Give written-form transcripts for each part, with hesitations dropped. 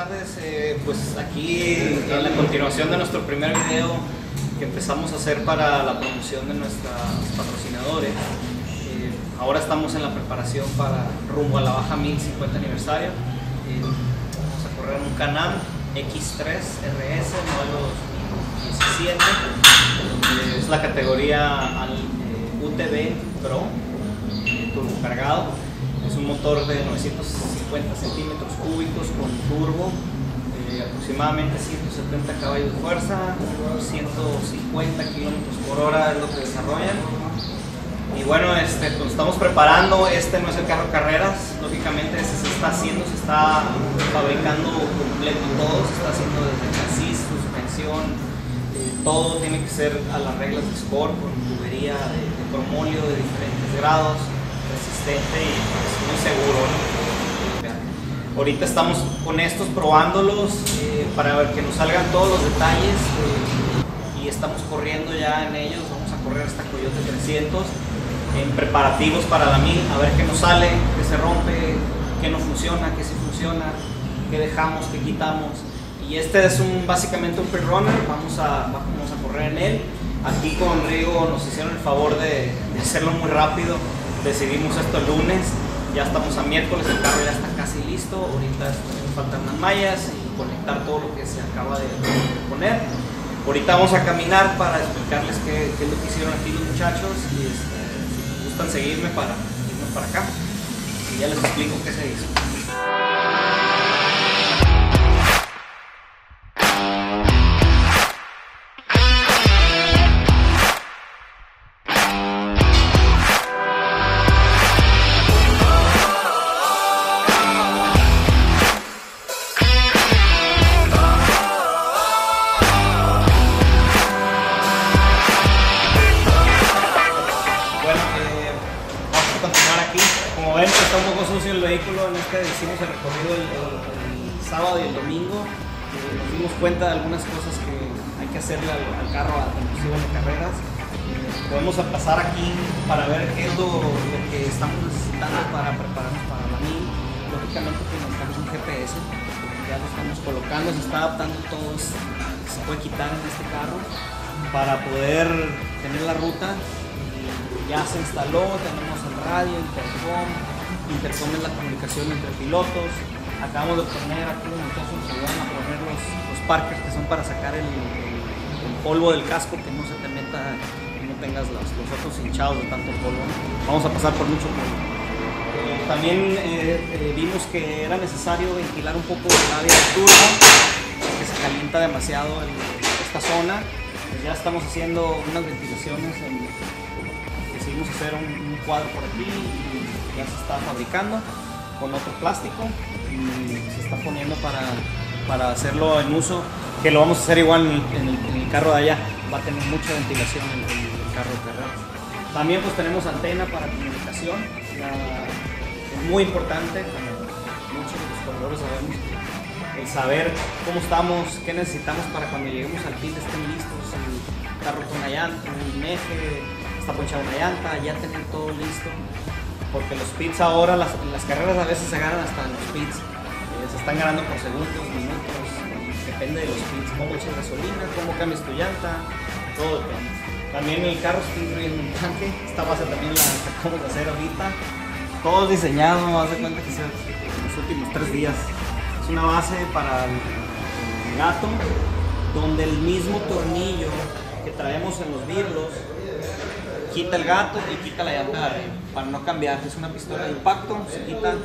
tardes. Pues aquí en la continuación de nuestro primer video que empezamos a hacer para la promoción de nuestros patrocinadores. Ahora estamos en la preparación para rumbo a la Baja 1050 aniversario. Vamos a correr un Can-Am X3 RS modelo 2017. Es la categoría al UTV Pro turbocargado. Es un motor de 950 centímetros cúbicos con turbo, aproximadamente 170 caballos de fuerza, 150 kilómetros por hora es lo que desarrollan. Y bueno, pues estamos preparando. Este no es el carro carreras, lógicamente se está haciendo, se está fabricando completo todo, se está haciendo desde chasis, suspensión, todo tiene que ser a las reglas de Score, con tubería de cromolio de diferentes grados, resistente y pues, muy seguro, ¿no? Ahorita estamos con estos probándolos para ver que nos salgan todos los detalles y estamos corriendo ya en ellos. Vamos a correr hasta Coyote 300 en preparativos para la 1000, a ver qué nos sale, qué se rompe, qué no funciona, qué sí funciona, qué dejamos, qué quitamos. Y este es básicamente un pre-runner, vamos a correr en él. Aquí con Rigo nos hicieron el favor de hacerlo muy rápido. Decidimos esto el lunes, ya estamos a miércoles, el carro ya está casi listo. Ahorita nos faltan unas mallas y conectar todo lo que se acaba de poner. Ahorita vamos a caminar para explicarles qué es lo que hicieron aquí los muchachos y si gustan seguirme para irnos para acá y ya les explico qué se hizo. Está un poco sucio el vehículo. Hicimos el recorrido el sábado y el domingo. Nos dimos cuenta de algunas cosas que hay que hacerle al carro, inclusive en carreras. Podemos pasar aquí para ver qué es lo que estamos necesitando para prepararnos para la 1000. Lógicamente que necesitamos un GPS, ya lo estamos colocando, se está adaptando todo, se puede quitar en este carro para poder tener la ruta. Ya se instaló, tenemos el radio, intercom es la comunicación entre pilotos. Acabamos de poner aquí, los muchachos nos ayudan a poner los parkers que son para sacar el polvo del casco, que no se te meta, que no tengas los ojos hinchados de tanto polvo. Vamos a pasar por mucho polvo. También vimos que era necesario ventilar un poco el área de turbo, que se calienta demasiado esta zona. Pues ya estamos haciendo unas ventilaciones, decidimos hacer un cuadro por aquí y ya se está fabricando con otro plástico y se está poniendo para hacerlo en uso, que lo vamos a hacer igual en el carro de allá. Va a tener mucha ventilación el carro de carreras. También pues tenemos antena para comunicación, es muy importante, como muchos de los corredores sabemos, el saber cómo estamos, qué necesitamos para cuando lleguemos al pit estén listos, el carro con una llanta, un eje, está ponchada una llanta, ya tener todo listo. Porque los pits ahora, las carreras a veces se ganan hasta en los pits, se están ganando por segundos, minutos, depende de los pits, cómo echas gasolina, cómo cambias tu llanta, todo depende. También el carro está incluyendo un tanque, esta base también la acabamos de hacer ahorita, todo diseñado, haz de cuenta que sea en los últimos 3 días. Es una base para el gato, donde el mismo tornillo que traemos en los birlos quita el gato y quita la llanta de arriba, para no cambiar. Es una pistola de impacto, se quita,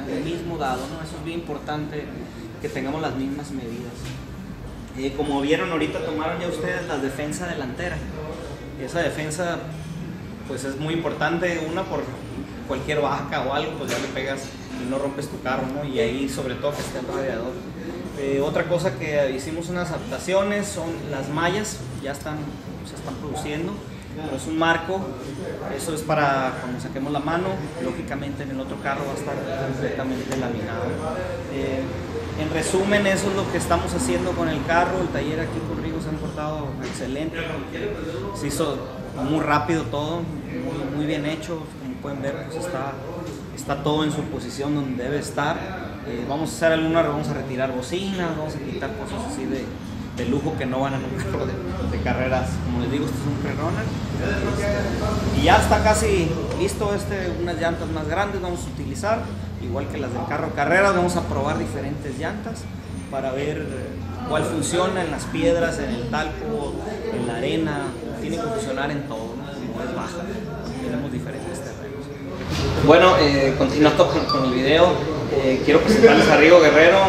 el mismo dado, ¿no? Eso es bien importante, que tengamos las mismas medidas. Como vieron ahorita, tomaron ya ustedes la defensa delantera. Esa defensa pues es muy importante, una por cualquier vaca o algo, pues ya le pegas y no rompes tu carro, ¿no? Y ahí sobre todo que esté el radiador. Otra cosa que hicimos unas adaptaciones son las mallas, se están produciendo. Pero es un marco, eso es para cuando saquemos la mano. Lógicamente en el otro carro va a estar completamente laminado. En resumen, eso es lo que estamos haciendo con el carro. El taller aquí con Rigo se han portado excelente, se hizo muy rápido todo, muy bien hecho. Como pueden ver, pues está todo en su posición donde debe estar. Vamos a hacer vamos a retirar bocinas, vamos a quitar cosas así de lujo que no van en un carro de carreras. Como les digo, este es un pre-runner. Y ya está casi listo unas llantas más grandes vamos a utilizar, igual que las del carro de carreras. Vamos a probar diferentes llantas para ver cuál funciona en las piedras, en el talco, en la arena. Tiene que funcionar en todo, ¿no? Como es baja, tenemos diferentes terrenos. Bueno, continuando con el video, quiero presentarles a Rigo Guerrero,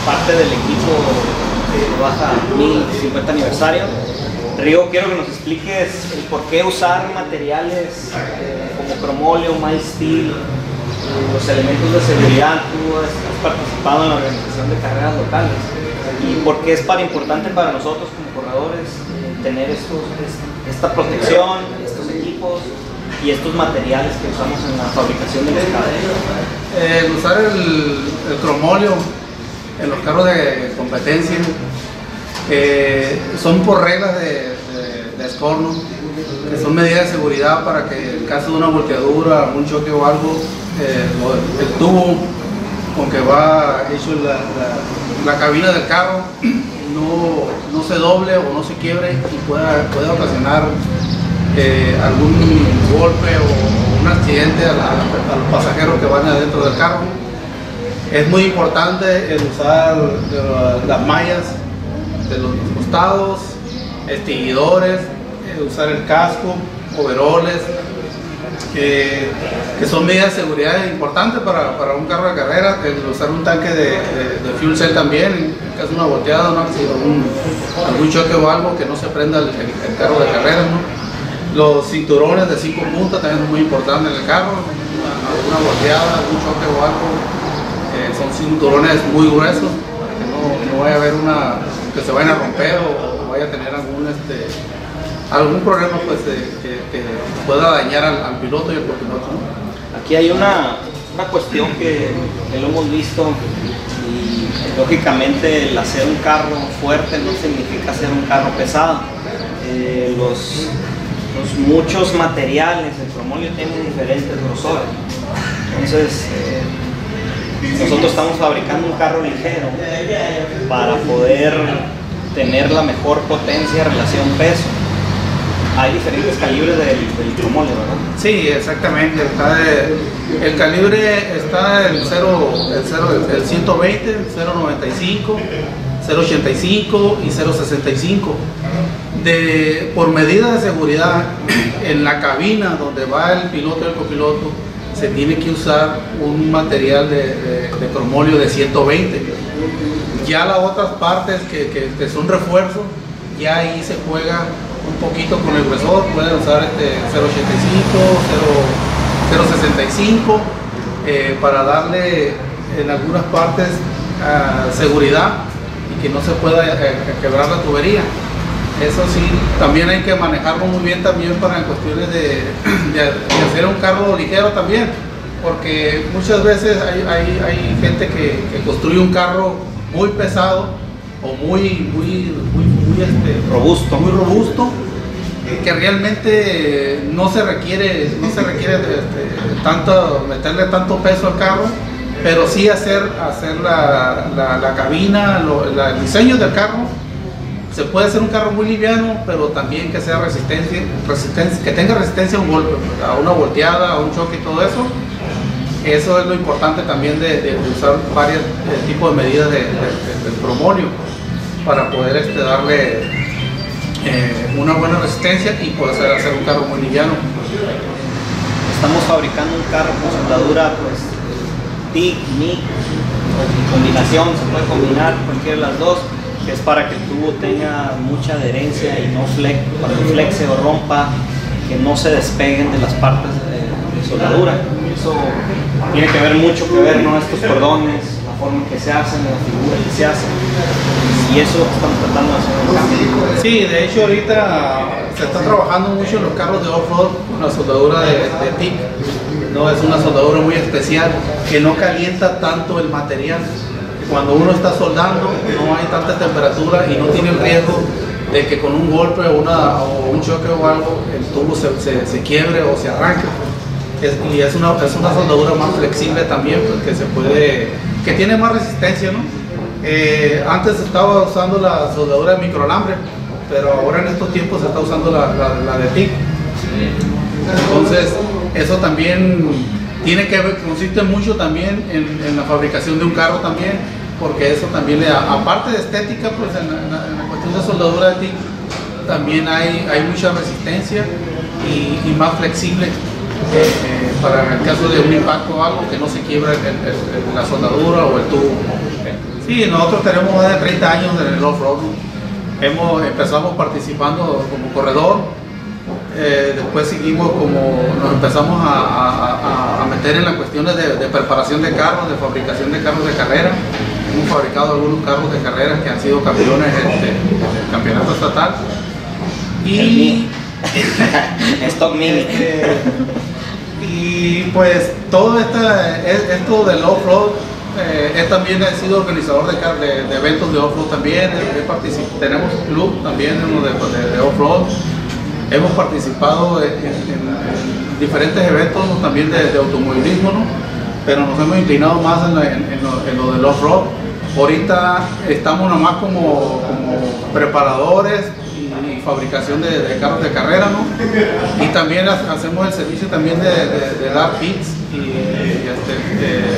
parte del equipo de Baja 1050 aniversario. Rigo, quiero que nos expliques el por qué usar materiales como cromóleo, mild steel, los elementos de seguridad. Tú has participado en la organización de carreras locales y por qué es importante para nosotros como corredores tener esta protección, estos equipos y estos materiales que usamos en la fabricación de los carros. Usar el cromóleo en los carros de competencia son por reglas de escorno, que son medidas de seguridad para que en caso de una volteadura, algún choque o algo, el tubo con que va hecho la cabina del carro no se doble o no se quiebre y pueda ocasionar algún golpe o un accidente a los pasajeros que van adentro del carro. Es muy importante el usar las mallas de los costados, extinguidores, usar el casco, overoles, que son medidas de seguridad importantes para un carro de carrera. Usar un tanque de fuel cell también, en caso de una volteada, algún choque o algo, que no se prenda el carro de carrera, ¿no? Los cinturones de 5 puntas también es muy importante en el carro. Alguna volteada, algún choque o algo, son cinturones muy gruesos para que no vaya a haber que se vayan a romper o vaya a tener algún problema pues, que pueda dañar al piloto y al copiloto, ¿no? Aquí hay una cuestión que lo hemos visto, y lógicamente el hacer un carro fuerte no significa hacer un carro pesado. Los muchos materiales, el cromóleo tiene diferentes grosores. Entonces, nosotros estamos fabricando un carro ligero para poder tener la mejor potencia relación peso. Hay diferentes calibres del cromóleo, ¿verdad? Sí, exactamente. El calibre está el 120, el 0.95, 0.85 y 0.65. Por medidas de seguridad, en la cabina donde va el piloto y el copiloto, se tiene que usar un material de cromóleo de 120. Ya las otras partes que son refuerzos, ya ahí se juega un poquito con el grosor. Pueden usar 0.85, 0.65 para darle en algunas partes seguridad y que no se pueda quebrar la tubería. Eso sí, también hay que manejarlo muy bien también para cuestiones de hacer un carro ligero también, porque muchas veces hay gente que construye un carro muy pesado o muy robusto, que realmente no se requiere meterle tanto peso al carro, pero sí hacer la cabina, el diseño del carro. Se puede hacer un carro muy liviano, pero también que sea que tenga resistencia a un golpe, a una volteada, a un choque y todo eso. Eso es lo importante también de usar varios tipos de medidas del cromóleo para poder darle una buena resistencia y poder hacer un carro muy liviano. Estamos fabricando un carro con soldadura, pues, TIG, MIG, o combinación, se puede combinar cualquiera de las dos, que es para que el tubo tenga mucha adherencia y cuando flexe o rompa, que no se despeguen de las partes de soldadura. Eso tiene que ver mucho ¿no? Estos cordones, la forma en que se hacen, la figura que se hace, y eso estamos tratando de hacer un cambio. Sí, de hecho ahorita se está trabajando mucho en los carros de off-road con la soldadura de TIG. No, es una soldadura muy especial que no calienta tanto el material. Cuando uno está soldando no hay tanta temperatura y no tiene el riesgo de que con un golpe o un choque o algo el tubo se quiebre o se arranque. y es una soldadura más flexible también, pues, que tiene más resistencia, ¿no? Antes estaba usando la soldadura de microalambre, pero ahora en estos tiempos se está usando la de TIG. Entonces eso también tiene que ver, consiste mucho también en la fabricación de un carro también, porque eso también le da, aparte de estética, pues en la cuestión de soldadura de TIG también hay mucha resistencia y más flexible para el caso de un impacto o algo, que no se quiebra la soldadura o el tubo. Sí, nosotros tenemos más de 30 años en el off-road, ¿no? Empezamos participando como corredor, después seguimos nos empezamos a meter en las cuestiones de preparación de carros, de fabricación de carros de carrera. Hemos fabricado algunos carros de carrera que han sido campeones del campeonato estatal. Y Stock Mini. Y pues todo esto del off-road, también he sido organizador de eventos de off-road también. Tenemos un club también de off-road. Hemos participado en diferentes eventos, ¿no? También de automovilismo, ¿no? Pero nos hemos inclinado más en lo del off-road. Ahorita estamos nomás como preparadores y fabricación de carros de carrera, ¿no? Y también hacemos el servicio también de dar pits y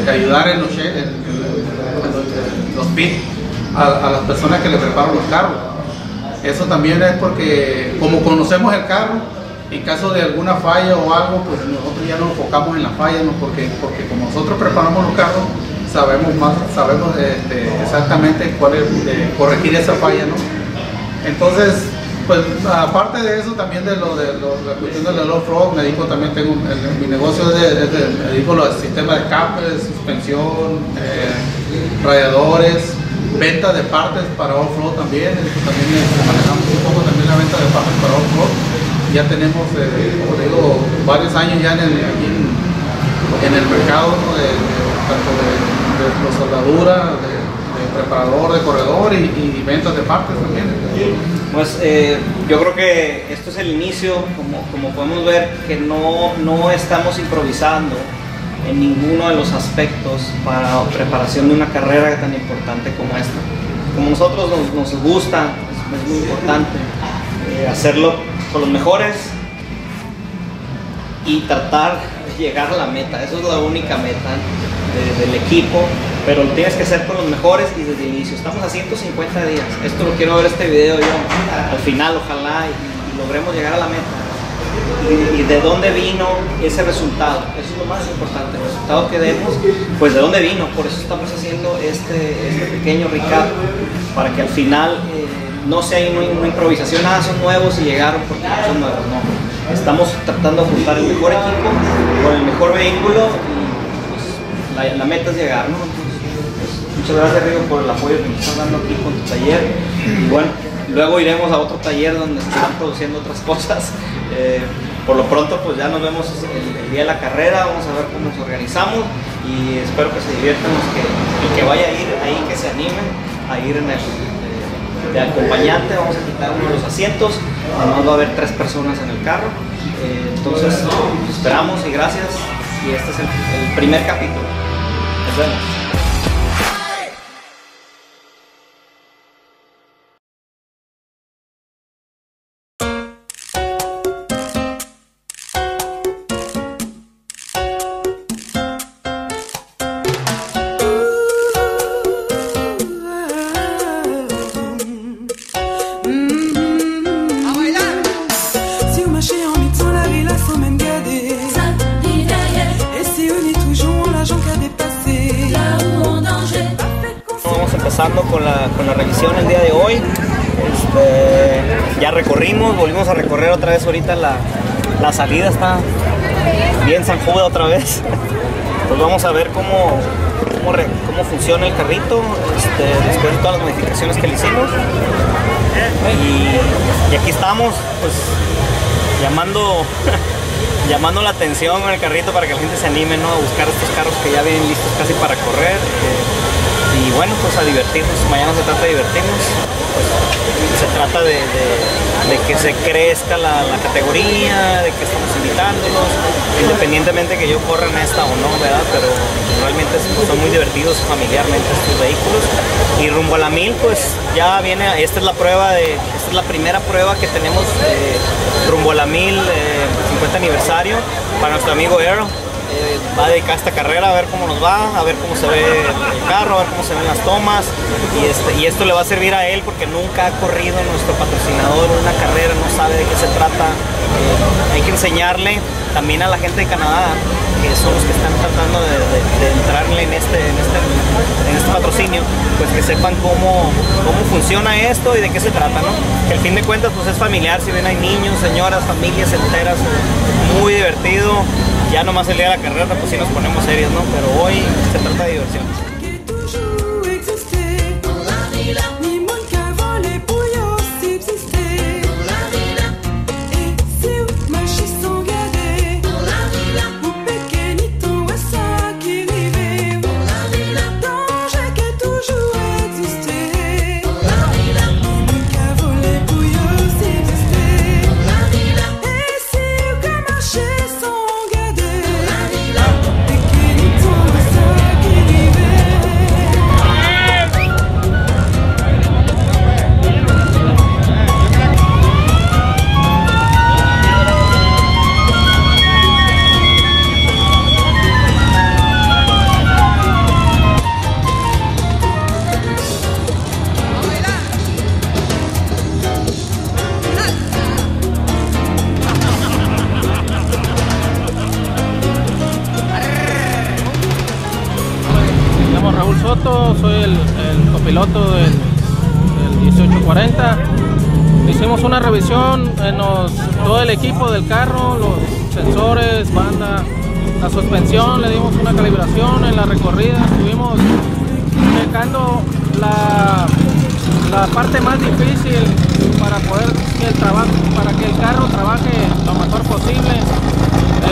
de ayudar en los pits a las personas que le preparan los carros. Eso también es porque como conocemos el carro, en caso de alguna falla o algo, pues nosotros ya nos enfocamos en la falla, ¿no? Porque como nosotros preparamos los carros, sabemos exactamente cuál es corregir esa falla, ¿no? Entonces, pues aparte de eso, también de la cuestión del off-road, me dedico también, mi negocio me dedico a los sistemas de escape, suspensión, radiadores, venta de partes para off-road también. También manejamos un poco también la venta de partes para off-road. Ya tenemos, como digo, varios años ya aquí en el mercado, ¿no? Tanto de soldadura, de preparador, de corredor y ventas de partes también. Pues yo creo que esto es el inicio, como podemos ver, que no estamos improvisando en ninguno de los aspectos para preparación de una carrera tan importante como esta. Como nosotros nos gusta, es muy importante hacerlo con los mejores y tratar de llegar a la meta. Eso es la única meta del equipo, pero lo tienes que hacer con los mejores y desde el inicio. Estamos a 150 días. Esto lo quiero ver este video yo al final, ojalá y logremos llegar a la meta. Y de dónde vino ese resultado, eso es lo más importante, el resultado que demos, pues de dónde vino. Por eso estamos haciendo este pequeño recap, para que al final no sea una improvisación, nada, son nuevos y llegaron porque son nuevos, no. Estamos tratando de juntar el mejor equipo con el mejor vehículo y pues, la meta es llegar, ¿no? Entonces, pues, muchas gracias, Rigo, por el apoyo que nos estás dando aquí con tu taller. Y bueno, luego iremos a otro taller donde se están produciendo otras cosas. Por lo pronto, pues ya nos vemos el día de la carrera, vamos a ver cómo nos organizamos y espero que se diviertan el que vaya a ir ahí, que se anime a ir en de acompañante. Vamos a quitar uno de los asientos, además va a haber 3 personas en el carro, entonces esperamos y gracias, y este es el primer capítulo. Nos vemos. Empezando con la revisión el día de hoy. Ya recorrimos, volvimos a recorrer otra vez ahorita la salida, está bien zanjuda otra vez. Pues vamos a ver cómo funciona el carrito después de todas las modificaciones que le hicimos. Y aquí estamos, pues llamando la atención con el carrito para que la gente se anime, ¿no? A buscar estos carros que ya vienen listos casi para correr. Y bueno, pues a divertirnos. Mañana se trata de divertirnos. pues se trata de que se crezca la categoría, de que estamos invitándolos, independientemente que yo corra en esta o no, ¿verdad? Pero realmente son muy divertidos familiarmente estos vehículos. Y rumbo a la 1000, pues ya viene, esta es la primera prueba que tenemos rumbo a la 1000, 50 aniversario, para nuestro amigo Earl. Va a dedicar esta carrera a ver cómo nos va, a ver cómo se ve el carro, a ver cómo se ven las tomas, y esto le va a servir a él porque nunca ha corrido nuestro patrocinador una carrera, no sabe de qué se trata. Hay que enseñarle también a la gente de Canadá, que son los que están tratando de entrarle en este patrocinio, pues que sepan cómo funciona esto y de qué se trata, ¿no? Que al fin de cuentas pues es familiar, si ven hay niños, señoras, familias enteras, muy divertido. Ya nomás el día de la carrera pues sí nos ponemos serios, ¿no? Pero hoy se trata de diversión. Raúl Soto, soy el copiloto del 1840. Hicimos una revisión en todo el equipo del carro, los sensores, banda, la suspensión, le dimos una calibración en la recorrida. Estuvimos checando la parte más difícil para poder para que el carro trabaje lo mejor posible.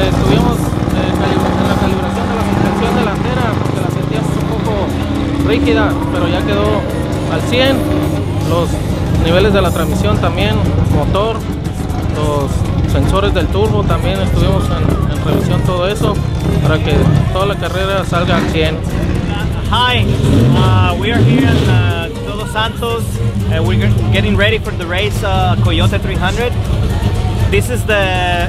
Estuvimos en la calibración de la suspensión delantera porque la sentíamos un poco rígida, pero ya quedó al 100. Los niveles de la transmisión también, motor, los sensores del turbo también estuvimos en revisión, todo eso para que toda la carrera salga al 100. Hi, we are here in Todos Santos. We're getting ready for the race Coyote 300. This is the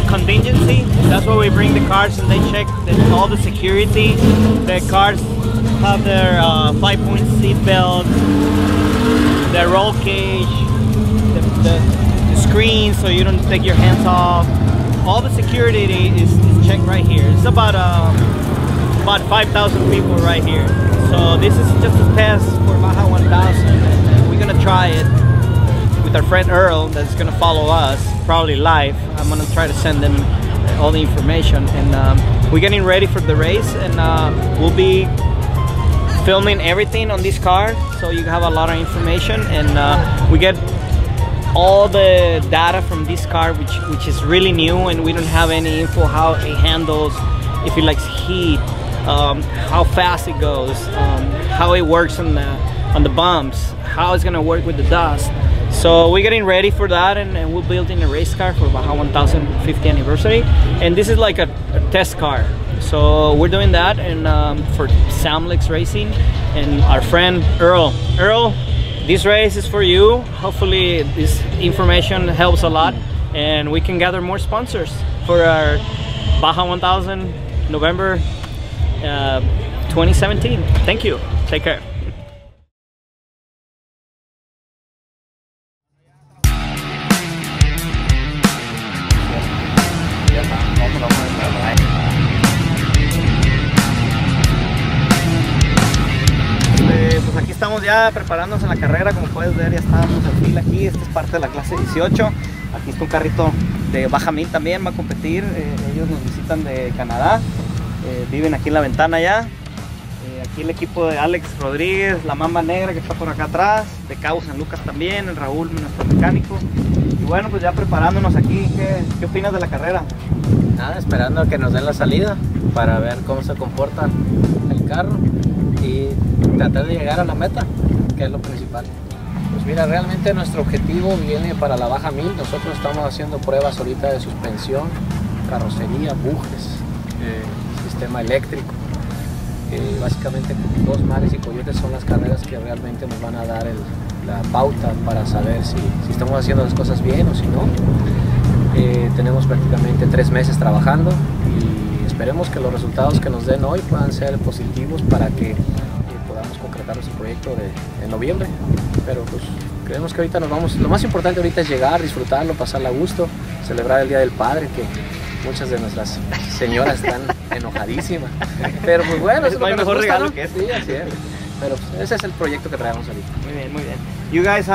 contingency. That's where we bring the cars and they check all the security. The cars have their 5-point seat belt, the roll cage, the screen so you don't take your hands off. All the security is checked right here. It's about 5,000 people right here. So this is just a test for Baja 1000, and we're gonna try it with our friend Earl that's gonna follow us, probably live. I'm gonna try to send them all the information, and we're getting ready for the race, and we'll be filming everything on this car, so you have a lot of information, and we get all the data from this car, which is really new, and we don't have any info how it handles, if it likes heat, how fast it goes, how it works on the bumps, how it's gonna work with the dust. So we're getting ready for that, and we're building a race car for Baja 1000 50th anniversary, and this is like a test car. So we're doing that, and for Samlex Racing and our friend Earl. Earl, this race is for you. Hopefully this information helps a lot, and we can gather more sponsors for our Baja 1000 November 2017. Thank you. Take care. Pues aquí estamos ya preparándonos en la carrera, como puedes ver ya estábamos en fila aquí. Esta es parte de la clase 18. Aquí está un carrito de Baja 1000 también, va a competir. Ellos nos visitan de Canadá, viven aquí en la ventana ya. Aquí el equipo de Alex Rodríguez, la Mamba Negra que está por acá atrás, de Cabo San Lucas también, el Raúl, nuestro mecánico. Y bueno, pues ya preparándonos aquí. ¿Qué opinas de la carrera? Nada, esperando a que nos den la salida para ver cómo se comporta el carro y tratar de llegar a la meta, que es lo principal. Mira, realmente nuestro objetivo viene para la Baja 1000. Nosotros estamos haciendo pruebas ahorita de suspensión, carrocería, bujes, sistema eléctrico. Básicamente Dos Mares y Coyotes son las carreras que realmente nos van a dar la pauta para saber si estamos haciendo las cosas bien o si no. Tenemos prácticamente 3 meses trabajando y esperemos que los resultados que nos den hoy puedan ser positivos para que podamos concretar nuestro proyecto de noviembre. Pero pues creemos que ahorita nos vamos, lo más importante ahorita es llegar, disfrutarlo, pasarla a gusto, celebrar el Día del Padre, que muchas de nuestras señoras están enojadísimas. Pero pues bueno, es el mejor regalo que es. Sí, así es. Pero pues, ese es el proyecto que traemos ahorita. Muy bien, muy bien. You guys,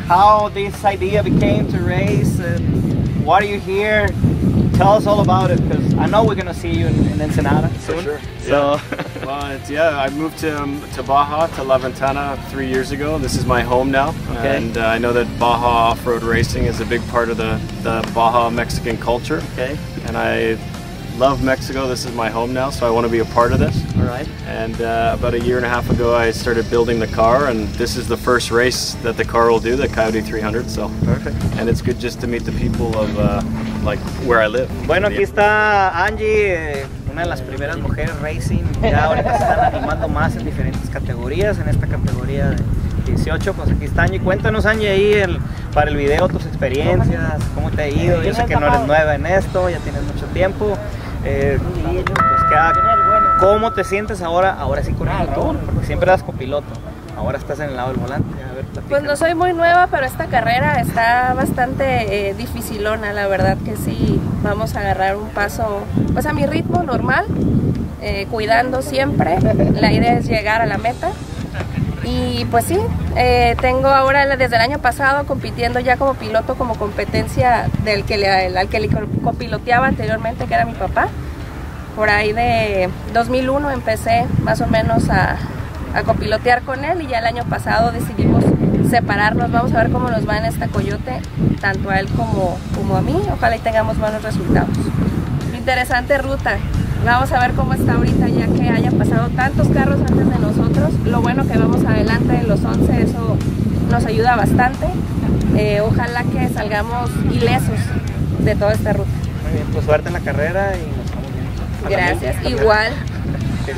how this idea became to race, and why are you here? Tell us all about it, because I know we're going to see you in Ensenada soon. For sure. So, Well, I moved to Baja, to La Ventana 3 years ago. This is my home now. Okay. And I know that Baja off-road racing is a big part of the Baja Mexican culture. okay, And I love Mexico. This is my home now, so I want to be a part of this. all right. And about a year and a half ago, I started building the car, and this is the first race that the car will do, the Coyote 300. So Perfect. and it's good just to meet the people of like where I live. Bueno, aquí está Angie, una de las primeras mujeres racing. Ya ahorita se están animando más en diferentes categorías. En esta categoría de 18, pues aquí está Angie. Cuéntanos, Angie, ahí para el video tus experiencias, cómo te ha ido. Yo sé que no eres nueva en esto, ya tienes mucho tiempo. Pues, ¿cómo te sientes ahora sí con el motor? Porque siempre eras copiloto, ahora estás en el lado del volante. A ver, Pues platícanos. no soy muy nueva, pero esta carrera está bastante dificilona, la verdad que sí. Vamos a agarrar un paso pues a mi ritmo normal, cuidando siempre. La idea es llegar a la meta. Y pues sí, tengo ahora desde el año pasado compitiendo ya como piloto, como competencia al que le copiloteaba anteriormente, que era mi papá. Por ahí de 2001 empecé más o menos a copilotear con él y ya el año pasado decidimos separarnos. Vamos a ver cómo nos va en esta Coyote, tanto a él como a mí. Ojalá y tengamos buenos resultados. Interesante ruta. Vamos a ver cómo está ahorita, ya que hayan pasado tantos carros antes de nosotros. Lo bueno que vamos adelante en los 11, eso nos ayuda bastante. Ojalá que salgamos ilesos de toda esta ruta. Muy bien, pues suerte en la carrera y nos vemos bien. Gracias, igual. Sí.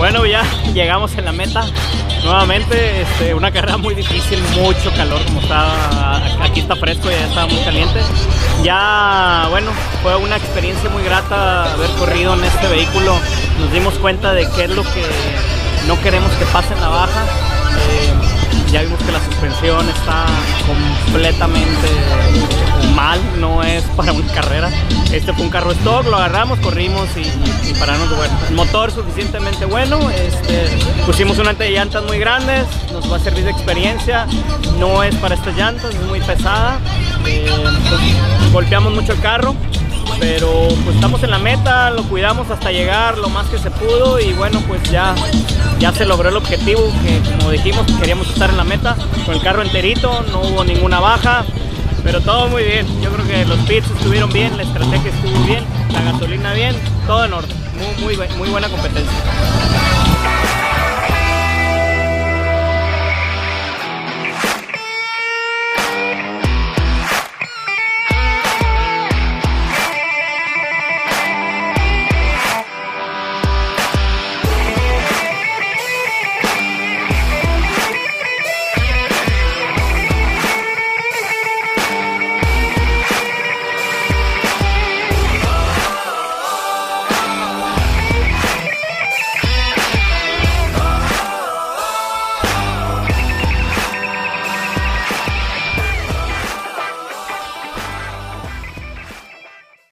Bueno, ya llegamos en la meta nuevamente, una carrera muy difícil, mucho calor, como estaba, aquí está fresco y ya estaba muy caliente. Ya, bueno, fue una experiencia muy grata haber corrido en este vehículo. Nos dimos cuenta de qué es lo que no queremos que pase en la baja. Ya vimos que la suspensión está completamente mal, no es para una carrera. Este fue un carro stock, lo agarramos, corrimos y paramos de bueno. El motor suficientemente bueno, pusimos una de llantas muy grandes, nos va a servir de experiencia, no es para estas llantas, es muy pesada. Golpeamos mucho el carro, pero pues estamos en la meta, lo cuidamos hasta llegar lo más que se pudo y bueno, pues ya se logró el objetivo que, como dijimos, queríamos estar en la meta con el carro enterito, no hubo ninguna baja, pero todo muy bien. Yo creo que los pits estuvieron bien, la estrategia estuvo bien, la gasolina bien, todo en orden, muy buena competencia.